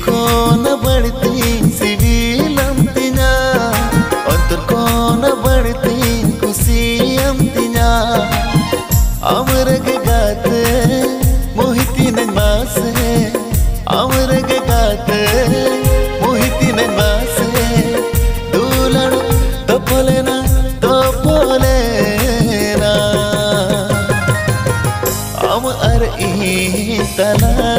कौन बढ़ती सिविलम तिना अंतर कौन बढ़ती खुशियम तिना अमरग गाते मोहिती नमासे अमरग गाते मोहिती नमासे दूलन तोपोलेना अम अर ई तना